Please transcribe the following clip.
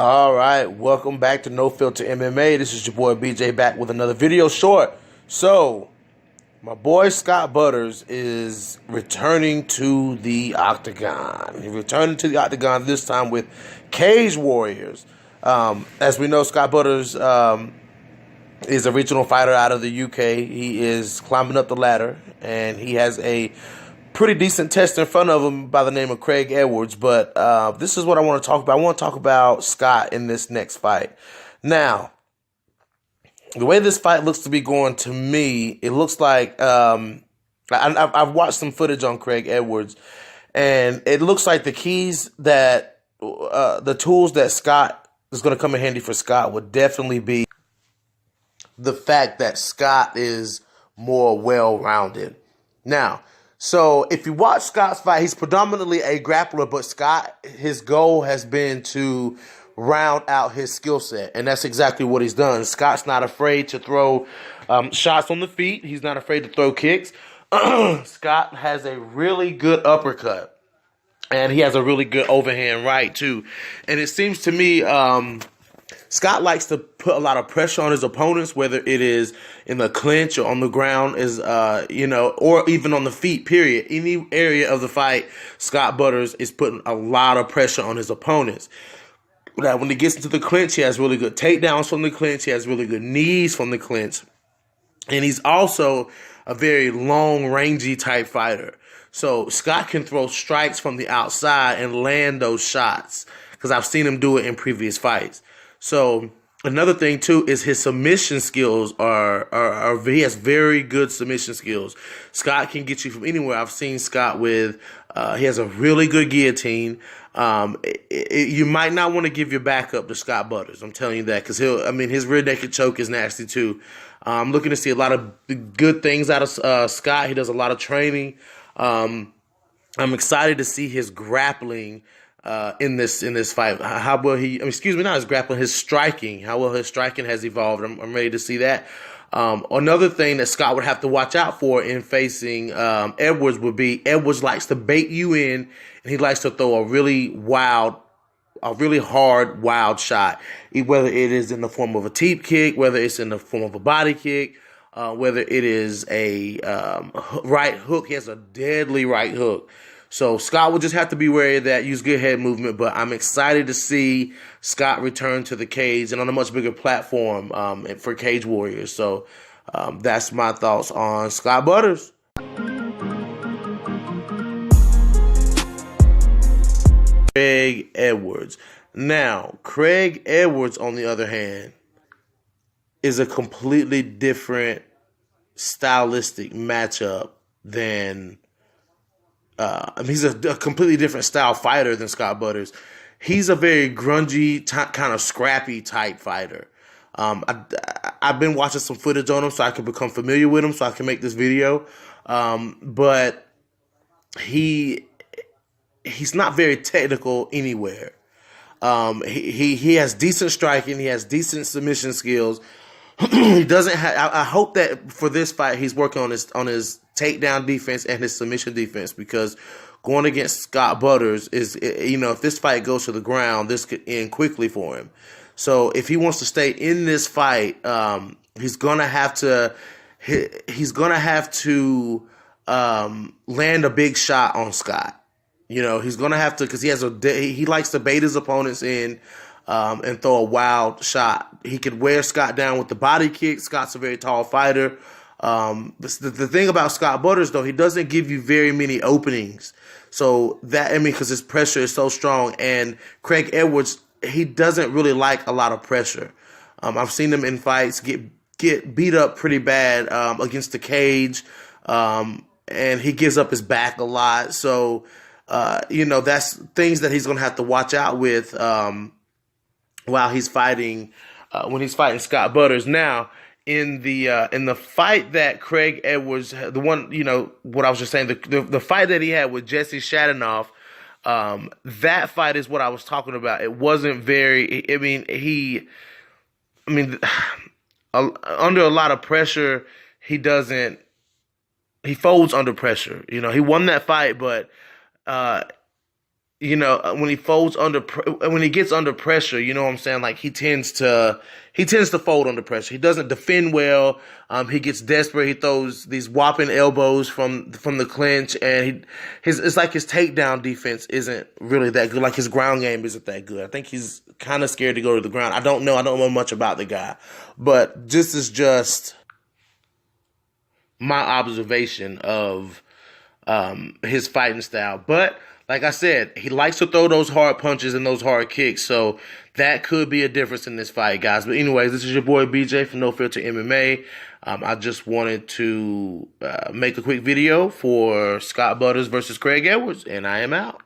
All right, welcome back to No Filter MMA. This is your boy BJ back with another video short. So, my boy Scott Butters is returning to the octagon. He's returning to the octagon this time with Cage Warriors. As we know, Scott Butters is a regional fighter out of the UK. He is climbing up the ladder, and he has a pretty decent test in front of him by the name of Craig Edwards. But this is what I want to talk about. I want to talk about Scott in this next fight. Now, the way this fight looks to be going, to me, it looks like I've watched some footage on Craig Edwards, and it looks like the keys that the tools that Scott is going to come in handy for Scott would definitely be the fact that Scott is more well-rounded. Now, so if you watch Scott's fight, he's predominantly a grappler, but Scott, his goal has been to round out his skill set, and that's exactly what he's done. Scott's not afraid to throw shots on the feet. He's not afraid to throw kicks. Scott has a really good uppercut, and he has a really good overhand right, too. And it seems to me Scott likes to put a lot of pressure on his opponents, whether it is in the clinch or on the ground, or even on the feet, period. Any area of the fight, Scott Butters is putting a lot of pressure on his opponents. Now, when he gets into the clinch, he has really good takedowns from the clinch. He has really good knees from the clinch. And he's also a very long, rangy type fighter. So Scott can throw strikes from the outside and land those shots, because I've seen him do it in previous fights. So another thing too is his submission skills are he has very good submission skills. Scott can get you from anywhere. I've seen Scott with he has a really good guillotine. You might not want to give your back up to Scott Butters. I'm telling you that, because his rear naked choke is nasty too. I'm looking to see a lot of good things out of Scott. He does a lot of training. I'm excited to see his grappling in this fight. How well not his grappling, his striking. How well his striking has evolved. I'm ready to see that. Another thing that Scott would have to watch out for in facing Edwards would be Edwards likes to bait you in, and he likes to throw a really hard, wild shot. Whether it is in the form of a teep kick, whether it's in the form of a body kick, whether it is a right hook. He has a deadly right hook. So Scott will just have to be wary of that, use good head movement, but I'm excited to see Scott return to the cage and on a much bigger platform for Cage Warriors. So that's my thoughts on Scott Butters. Craig Edwards. Now, Craig Edwards, on the other hand, is a completely different stylistic matchup than he's a completely different style fighter than Scott Butters. He's a very grungy, kind of scrappy type fighter. I've been watching some footage on him so I can become familiar with him so I can make this video. But he's not very technical anywhere. He has decent striking. He has decent submission skills. He doesn't have. I hope that for this fight he's working on his takedown defense and his submission defense, because going against Scott Butters is, if this fight goes to the ground, this could end quickly for him. So if he wants to stay in this fight, he's gonna have to land a big shot on Scott. He's gonna have to, because he likes to bait his opponents in. And throw a wild shot. He could wear Scott down with the body kick. Scott's a very tall fighter. The thing about Scott Butters, though, he doesn't give you very many openings. So because his pressure is so strong. And Craig Edwards, he doesn't really like a lot of pressure. I've seen him in fights get beat up pretty bad against the cage. And he gives up his back a lot. So, that's things that he's going to have to watch out with while he's fighting, when he's fighting Scott Butters. Now, in the fight that Craig Edwards, the one, what I was just saying, the fight that he had with Jesse Shadanoff, that fight is what I was talking about. It wasn't very. Under a lot of pressure, he folds under pressure. He won that fight, but when he folds when he gets under pressure, you know what I'm saying? Like he tends to fold under pressure. He doesn't defend well. He gets desperate. He throws these whopping elbows from the clinch, and it's like his takedown defense isn't really that good. Like his ground game isn't that good. I think he's kind of scared to go to the ground. I don't know much about the guy, but this is just my observation of his fighting style. But like I said, he likes to throw those hard punches and those hard kicks, so that could be a difference in this fight, guys. But anyways, this is your boy BJ from No Filter MMA. I just wanted to make a quick video for Scott Butters versus Craig Edwards, and I am out.